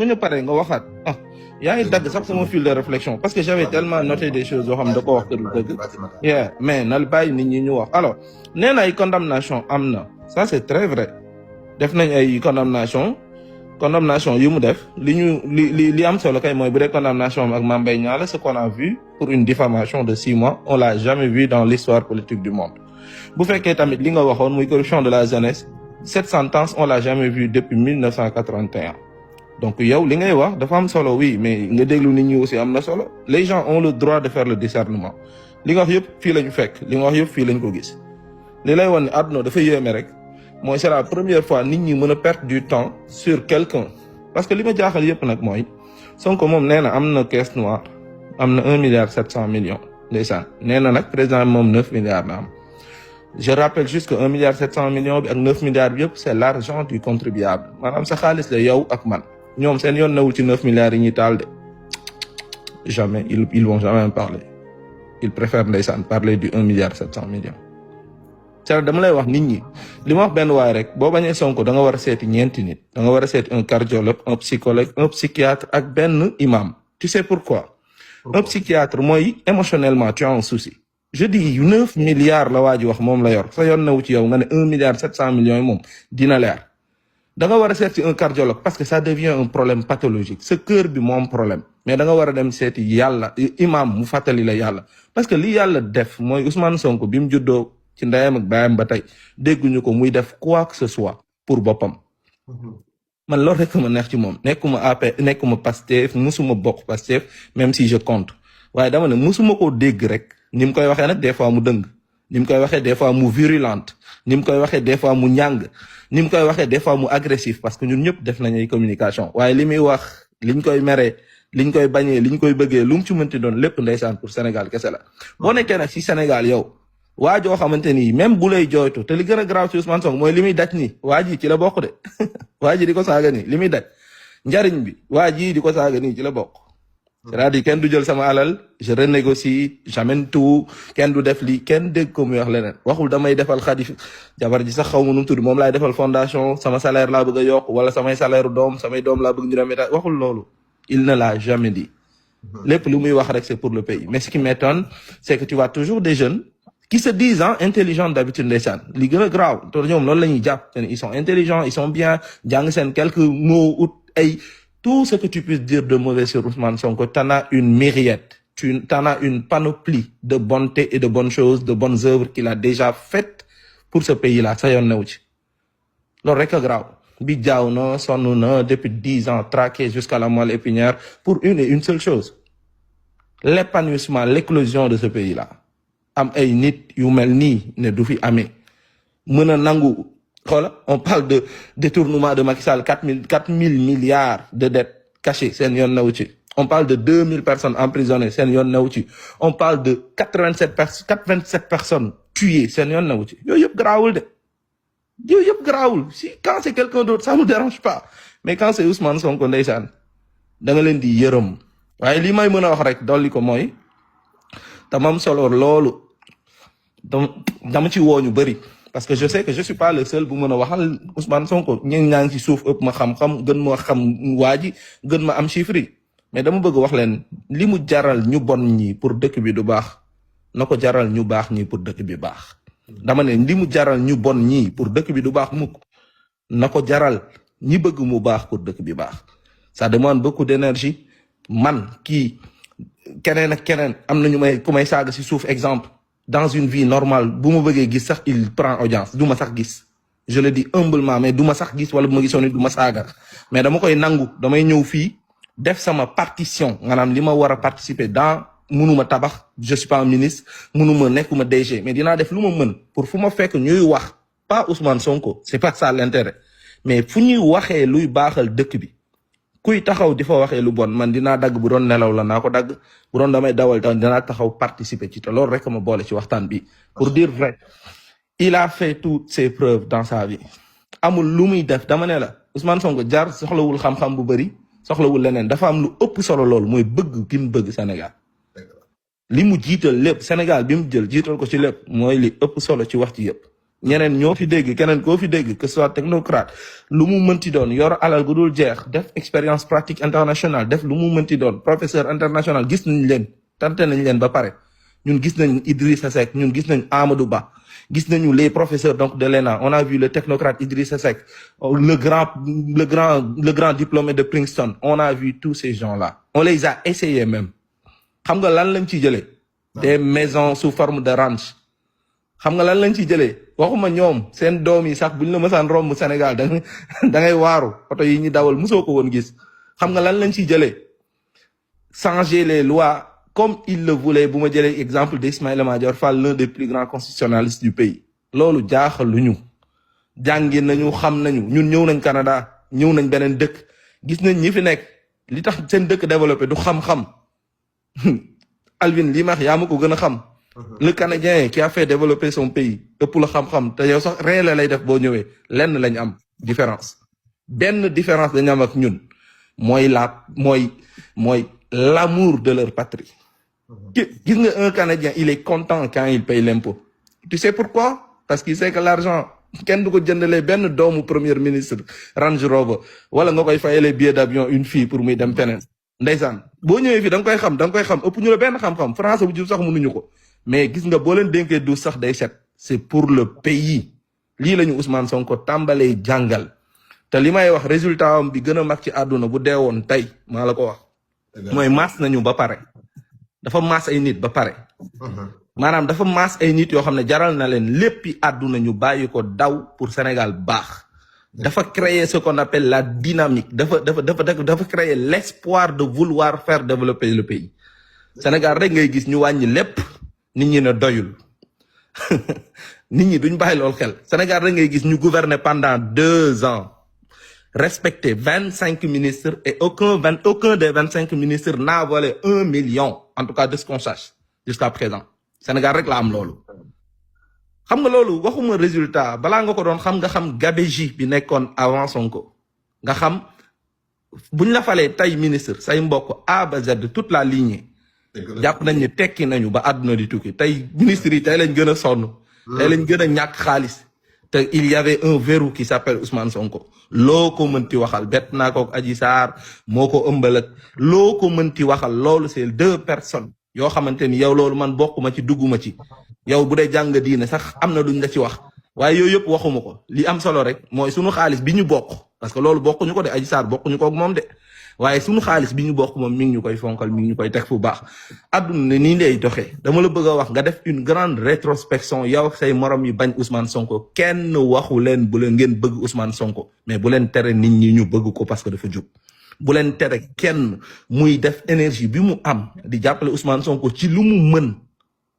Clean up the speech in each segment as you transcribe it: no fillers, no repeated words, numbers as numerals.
fu ñu paree nga waxaat ah yaa ngi dagg sax sama fil de réflexion parce que j'avais tellement noté des choses yoo xam ne da ko wax kër dëgg yeah mais nal bàyyi nit ñi ñu wax alors nee na ay condamnation am na ça c'est très vrai def nañ ay condamnation yu mu def li am solo kay mooy bu dee condamnation ak Mame Mbaye Niang la ce qu'on a vu pour une diffamation de 6 mois on l'a jamais vu dans l'histoire politique du monde bu fekkee tamit li nga waxoon muy corruption de la jeunesse cette sentence on l'a jamais vu depuis 1981 donc yow li ngay wax dafa am solo oui mais nga déglu nit ñi aussi am na solo les gens ont le droit de faire le discernement li nga wax yëpp fii lañu fekk li nga wax yëpp fii lañ ko gis li lay wan ne àdduna dafa yéeme rek mooy c'est la première fois nit ñi mën a perdre du temps sur quelqu'un parce que li ma jaaxal yëpp nag mooy Sonko moom nee na am na caisse noire am na 1,7 milliard ndeysaan nee na nag président moom 9 milliards na am je rappelle juste que 1,7 milliard bi ak 9 milliards bi yëpp c'est l'argent du contribuable maanaam sa xaalis la yow ak man ñoom seen yoon newul ci 9 milliards yi ñuy taal de jamais ils vont jamais en parler ils préfèrent ndeysaan parler du 1,7 milliard c'est dama lay wax nit ñi li ma wax benn waay rek boo bañee Sonko da nga war a seeti ñeenti nit da nga war a seeti un cardiologue un psychologue un psychiatre ak benn imam tu sais pourquoi un psychiatre mooy émotionnellement tu as un souci je dis 9 milliards la waa ji wax moom la yor sa yoon newu ci yow nga ne 1,7 milliard yi moom dina leer da nga war a seeti un cardiologue parce que ça devient un problème pathologique sa cœur bi moom problème mais da nga war a dem seeti yàlla imam mu fàttali la yàlla parce que li yàlla def mooy Ousmane Sonko bi mu juddoo ci ndeyam ak baayam ba tey dégguñu ko muy def quoi que ce soit pour boppam man loolu rek ma neex ci moom nekkuma AP nekkuma Pastef musuma bokk Pastef même si je compte waaye dama ne musuma koo dégg rek ni mu koy waxee nag des fois mu dëng ni mu koy waxee des fois mu virulente ni mu koy waxee des fois mu ñàng ni mu koy waxee des fois mu agressif parce que ñun ñëpp def nañ ay communication waaye li muy wax liñ koy meree liñ koy bañee liñ koy bëggee lu mu ci mënti doon lépp ndeysaan pour Sénégal kese la boo nekkee nag ci Sénégal yow waa joo xamante ni même bu lay jooytu te li gën a grave ci Ousmane Sonko mooy li muy daj ni waa ji ci la bokk de waa ji di ko saaga nii li muy daj njariñ bi waa ji di ko saaga nii ci la bokk c'est-à-dire kenn du jël sama alal je renégocie j'amène tout kenn du def lii kenn dégg ko muy wax leneen waxul damay defal Khady jabar ji sax xaw ma nu mu tudd moom laay defal fondation sama salaire laa bëgg a yokk wala samay salaire doom samay doom laa bëgg ñu dem état waxul loolu il ne l'a jamais dit lépp lu muy wax rek c'est pour le pays mais ce qui m'étonne c'est que tu vois toujours des jeunes qui se disent intelligents d'habitude ndeysaan li gën a graaw te ñoom loolu la ñuy jàpp ils sont intelligents ils sont bien jàng seen quelques mots ut ay tout ce que tu puisses dire de mauvais sur Ousmane Sonko t'en as une myriade t'en as une panoplie de bonté et de bonnes choses de bonnes œuvres qu'il a déjà faites pour ce pays-là sa yoon newu ci loolu rek a graaw bi jaaw na sonn na depuis 10 ans traqué jusqu'à la moelle épinière pour une et une seule chose l'épanouissement l'éclosion de ce pays-là am ay nit yu mel nii ne du fi amee mën a nangu xoola on parle de détournement de Macky Sall 4 000 milliards de dettes cachées seen yoon newu ci on parle de 2000 personnes emprisonnées seen yoon newu ci on parle de 87 personnes tuées seen yoon newu ci yooyu yëpp garaawul de yooyu yëpp garaawul si quand c'est quelqu'un d'autre ça nous dérange pas mais quand c'est Ousmane Sonko ndeysaan da nga leen di yërëm waaye li may mën a wax rek dolli ko mooy tamam solo loolu dama ci woo ñu bëri parce que je sais que je suis pas le seul bu mën a waxal Ousmane Sonko ñeen ñaa ngi ci suuf ëpp ma xam-xam gën ma xam waa ji gën ma am chiffre yi mais dama bëgg wax leen li mu jaral ñu bon ñi pour dëkk bi du baax na ko jaral ñu baax ñi pour dëkk bi baax dama ne li mu jaral ñu bon ñi pour dëkk bi du baax mukk na ko jaral ñi bëgg mu baax pour dëkk bi baax ça demande beaucoup d'énergie man kii keneen ak keneen am na ñu may ku may saaga ci suuf exemple dans une vie normale bu ma bëggee gis sax il prend audience du ma sax gis je le dis humblement mais du ma sax gis wala bu ma gisoon du ma saaga mais dama koy nangu damay ñëw fii def sama partition maanaam li ma war a participer dans mënuma tabax je suis pas un ministre mënuma nekkuma DG mais dinaa def lu ma mën pour fu ma fekk ñuy wax pas Ousmane Sonko c'est pas ça l'intérêt mais fu ñuy waxee luy baaxal dëkk bi kuy taxaw di fa waxee lu bon man dinaa dagg bu doon nelaw la naa ko dagg bu doon damay dawal tam dinaa taxaw participer ci te loolu rek ma boole ci waxtaan bi pour dire vrai il a fait toutes ses preuves dans sa vie amul lu muy def dama ne la Ousmane Sonko jar soxlawul xam-xam bu bëri soxlawul leneen dafa am lu ëpp solo loolu mooy bëgg gi mu bëgg Sénégal li mu jiital lépp Sénégal bi mu jël jiital ko ci lépp mooy li ëpp solo ci wax ci yëpp ñeneen ñoo fi dégg keneen koo fi dégg que ce soit technocrate lu mu mënti doon yor alal gu dul jeex def expérience pratique internationale def lu mu mënti doon professeur international gis nañ leen tante nañ leen ba pare ñun gis nañ Idrissa Seck ñun gis nañ Amadou Ba gis nañu les professeurs donc de l'ENA on a vu le technocrate Idrissa Seck le grand diplômé de Princeton on a vu tous ces gens-là on les a essayés même xam nga lan lañ ci jëlee des maisons sous forme de ranch xam nga lan lañ ci jëlee waxuma ñoom seen doom yi sax buñ la mësaan romb Sénégal da ngay waaru oto yi ñu dawal mosoo ko woon gis xam nga lan lañ ciy jëlee changer les lois comme il le voulait bu ma jëlee exemple d'Ismaïla Madior Fall l'un des plus grands constitutionnalistes du pays loolu jaaxal lu ñu jàngi nañu xam nañu ñun ñëw nañ Canada ñëw nañ beneen dëkk gis nañ ñi fi nekk li tax seen dëkk développé du xam-xam Alvin lii ma wax yaa ma ko gën a xam le Canadien qui a fait développer son pays ëpp la xam-xam te yow sax ree la lay def boo ñëwee lenn lañ am différence benn différence dañu am ak ñun mooy l'amour de leur patrie gis nga un Canadien il est content quand il paye l'impôt tu sais pourquoi parce qu'il sait que l'argent kenn du ko jëndalee benn doomu premier ministre Range Rover wala nga koy fayalee billet d'avion une fille pour muy dem feneen ndeysaan boo ñëwee fii da nga koy xam ëpp ñu la benn xam-xam français bu jub sax mënuñu ko mais gis nga boo leen dénkee du sax day set c'est pour le pays lii la ñu Ousmane Sonko tàmbalee jàngal te li may wax résultat am bi gën a mag ci àdduna bu deewoon tey maa la ko wax mooy maas nañu ba pare dafa maas ay nit ba pare maanaam dafa maas ay nit yoo xam ne jaral na leen léppi àdduna ñu bàyyi ko daw pour Sénégal baax dafa créer ce qu'on appelle la dynamique dafa créer l'espoir de vouloir faire développer le pays Sénégal rek ngay gis ñu wàññi lépp nit ñi ne doyul nit ñi duñ bàyyi lool xel Sénégal rek ngay gis ñu gouverner pendant 2 ans respecter 25 ministres et aucun des 25 ministres n'a volé 1 million en tout cas de ce qu'on sache jusqu'à présent Sénégal rek la am loolu xam nga loolu waxuma résultat balaa nga ko doon xam nga xam gabegie bi nekkoon avant Sonko nga xam buñ la falee tey ministre say mbokk A ba Z toute la lignée jàpp nañ ne tekki nañu ba àdduna di tukki tey ministre yi tey lañ gën a sonn tey lañ gën a ñàkk xaalis te il y avait un verrou qui s'appelle Ousmane Sonko loo ko mënti waxal bett naa ko Adji Sarr moo ko ëmbal ak loo ko mënti waxal loolu c'est 2 personnes yoo xamante ni yow loolu man bokkuma ci dugguma ci yow bu dee jàng diine sax am na luñ la ci wax waaye yooyu yëpp waxuma ko li am solo rek mooy sunu xaalis bi ñu bokk parce que loolu bokkuñu ko de Adji Sarr bokkuñu ko ak moom de waaye sunu xaalis bi ñu bokk moom mi ngi ñu koy fonkal mi ngi ñu koy teg fu baax adduna nii lay doxee dama la bëgg a wax nga def une grande rétrospection yow ak say morom yi bañ Ousmane Sonko kenn waxu leen bu leen ngeen bëgg Ousmane Sonko mais bu leen tere nit ñi ñu bëgg ko parce que dafa jub bu leen tere kenn muy def énergie bi mu am di jàppale Ousmane Sonko ci lu mu mën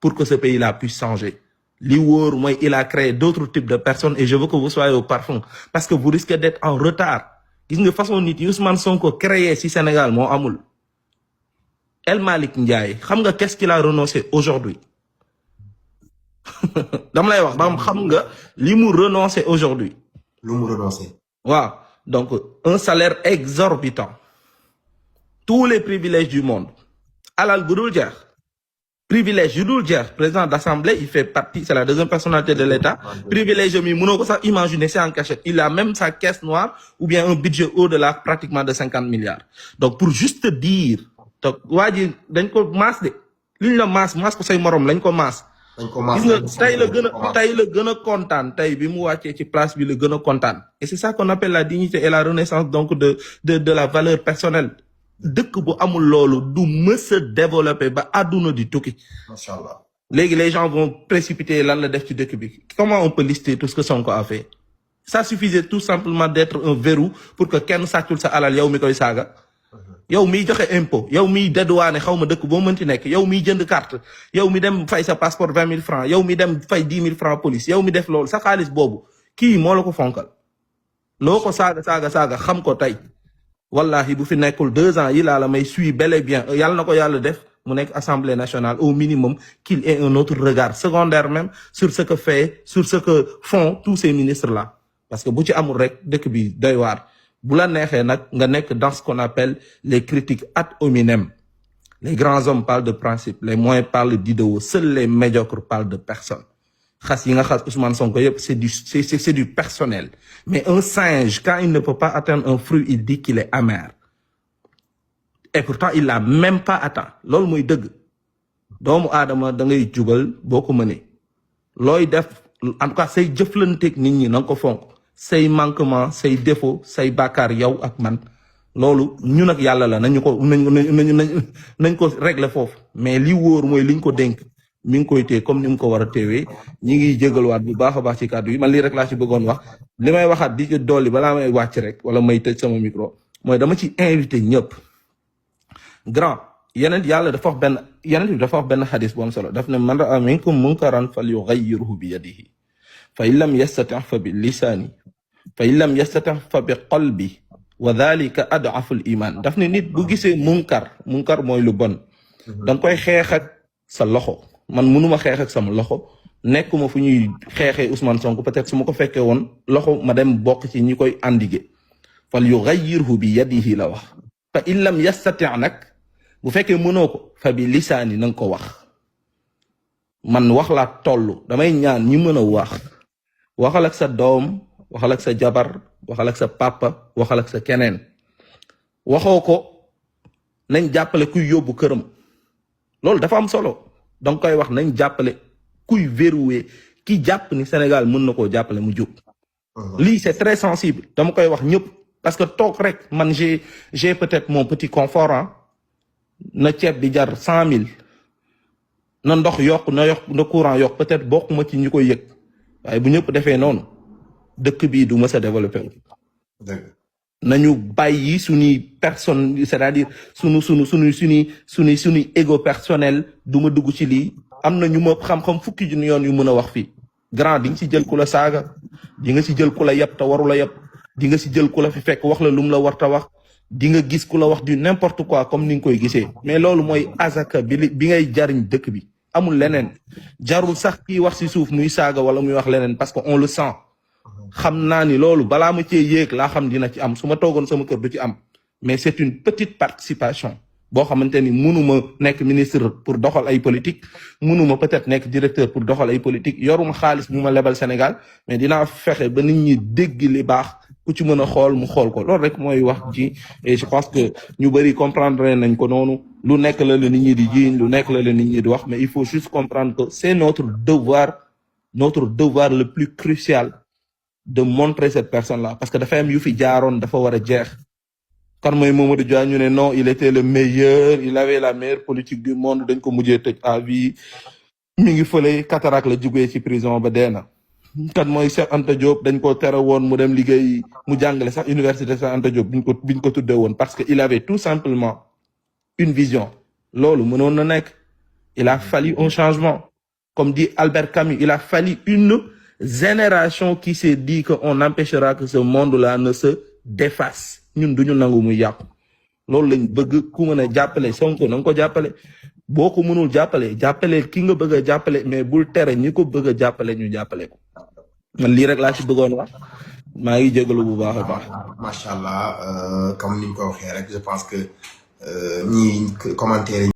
pour que ce pays là puisse changer li wóor mooy il a créé d'autres types de personnes et je veux que vous soyez au parfum parce que vous risquez d'être en retard gis nga façon nit yi Ousmane Sonko créé ci Sénégal moo amul El Malick Ndiaye xam nga qu'est-ce qu'il a renoncé aujourd'hui dama lay wax ba xam nga li mu renoncé aujourd'hui lu mu renoncé waaw donc un salaire exorbitant tous les privilèges du monde alal bu dul jeex privilège yu dul jeex président d'assemblée il fait partie c'est la deuxième personnalité de l'État privilège mi mënoo ko sax imaginer c'est en cachette il a même sa caisse noire ou bien un budget au-delà pratiquement de 50 milliards donc pour juste dire te waa ji dañ ko maas de li ñu la maas ko say morom lañ ko maas gis nga tey la gën a kontaan tey bi mu wàccee ci place bi la gën a kontaan et c'est ça qu'on appelle la dignité et la renaissance donc de la valeur personnelle dëkk bu amul loolu du mës a développer ba àdduna di tukki machallah léegi les gens vont précipiter lan la def ci dëkk bi comment on peut lister tout ce que Sonko a fait ça suffisait tout simplement d'être un verrou pour que kenn sàccul sa alal yow mi koy saaga yow miy joxe impôt yow miy dédouané xaw ma dëkk boo mënti nekk yow miy jënd carte yow mi dem fay sa passeport 20 000 francs yow mi dem fay 10 000 francs police yow mi def loolu sa xaalis boobu kii moo la ko fonkal loo ko saaga xam ko tey wallahi bu fi nekkul 2 ans yi laa la may suis bel et bien yàlla na ko yàlla def mu nekk assemblée nationale au minimum qu'il ait un autre regard secondaire même sur ce que font tous ces ministres là parce que bu ci amul rek dëkk bi doy waar bu la neexee nag nga nekk dans ce qu'on appelle les critiques ad hominem les grands hommes parlent de principe les moyens parlent d'idéaux seuls les médiocres parlent de personne xas yi nga xas Ousmane Sonko yëpp c'est du personnel. Mais un singe, quand il ne peut pas atteindre un fruit, il dit qu'il est amer. Et pourtant, il l'a même pas atteint. Loolu mooy dëgg. Doomu aadama da ngay jubal boo ko mënee. Looy def, en tout cas, say jëflanteeg nit ñi na nga ko fonk. Say manquement, say défaut, say bàkkaar yow ak man. Loolu ñun ak yàlla la nañ ko régler foofu. Mais li wóor mooy liñ ko dénk. Mi ngi koy téye comme ni mu ko war a téewee ñi ngi jégaluwaat bu baax a baax ci kàddu yi man lii rek laa ci bëggoon wax li may waxaat di ci dolli balaa may wàcc rek wala may tëj sama micro mooy dama ci invité ñëpp grand yeneen yàlla dafa wax benn xadis bu am solo daf ne man raa minkum munkaran fal yughayyirhu bi yadihi fa in lam yastati' fa bi lisaani fa in lam yastati' fa bi qalbi wa dhalika ad'afu al iman daf ne nit bu gisee munkar mooy lu bon danga koy xeex ak sa loxo man mënuma xeex ak sama loxo nekkuma fu ñuy xeexee Ousmane Sonko peut-être su ma ko fekkee woon loxo ma dem bokk ci ñi koy endiguer fal yughayyirhu bi yadihi la wax fa in lam yastati' nag bu fekkee mënoo ko fa bi lisaani na nga ko wax man wax laa toll damay ñaan ñi mën a waxal ak sa doom waxal ak sa jabar waxal ak sa papa waxal ak sa keneen waxoo ko nañ jàppale kuy yóbbu këram loolu dafa am solo donc koy wax nañ jàppale kuy verrouiller ki jàpp ni Sénégal mën na koo jàppale mu jóg. lii c'est très sensible dama koy wax ñëpp parce que toog rek man j'ai peut-être mon petit confort na ceeb bi jar 100 000 na ndox yokk na courant yokk peut-être bokkuma ci ñi koy yëg waaye bu ñëpp defee noonu dëkk bii du mës a développer. nañu bàyyi suñuy personne c'est-à-dire suñuy ego personnel du ma dugg ci lii am na ñu ma xam-xam fukki junni yoon yu mën a wax fii grand di nga si jël ku la saaga di nga si jël ku la yab te waru la yab di nga si jël ku la fi fekk wax la lu mu la war ta wax di nga gis ku la wax du n'importe quoi comme ni nga koy gisee mais loolu mooy azaka bi ngay jariñ dëkk bi amul leneen jarul sax kii wax si suuf muy saaga wala muy wax leneen parce que on le sent xam naa ni loolu balaa ma cee yéeg laa xam dina ci am su ma toogoon sama kër du ci am mais c'est une petite participation boo xamante ni mënuma nekk ministre pour doxal ay politique mënuma peut-être nekk directeur pour doxal ay politique yoruma xaalis bu ma lebal Sénégal mais dinaa fexe ba nit ñi dégg li baax ku ci mën a xool mu xool ko loolu rek mooy wax ji et je pense que ñu bëri comprendre nañ ko noonu lu nekk la nit ñi di jiiñ lu nekk la nit ñi di wax mais il faut juste comprendre que c'est notre devoir le plus crucial de montrer cette personne-là parce que dafa am yu fi jaaroon dafa war a jeex kan mooy Mamadou Dia ñu ne non il était le meilleur il avait la meilleure politique du monde dañ ko mujjee tëj à vie mi ngi fële cataracte la jugee ci prison ba dee na kan mooy Cheikh Anta Diop dañ ko tere woon mu dem liggéey mu jàngale sax université Cheikh Anta Diop biñ ko tuddee woon parce que il avait tout simplement une vision loolu mënoon na nekk il a fallu un changement comme dit Albert Camus il a fallu une génération qui s'est dit que on empêchera que ce monde-là ne se défasse ñun duñu nangu muy yàqu loolu lañ bëgg ku mën a jàppale Sonko na nga ko jàppale boo ko mënul jàppale ki nga bëgg a jàppale mais bul tere ñi ko bëgg a jàppale ñu jàppale ko man lii rek laa ci bëggoon wax maa ngi jégalu bu baax a baax. macha allah comme ni ñu ko waxee rek je pense que ñi commentaire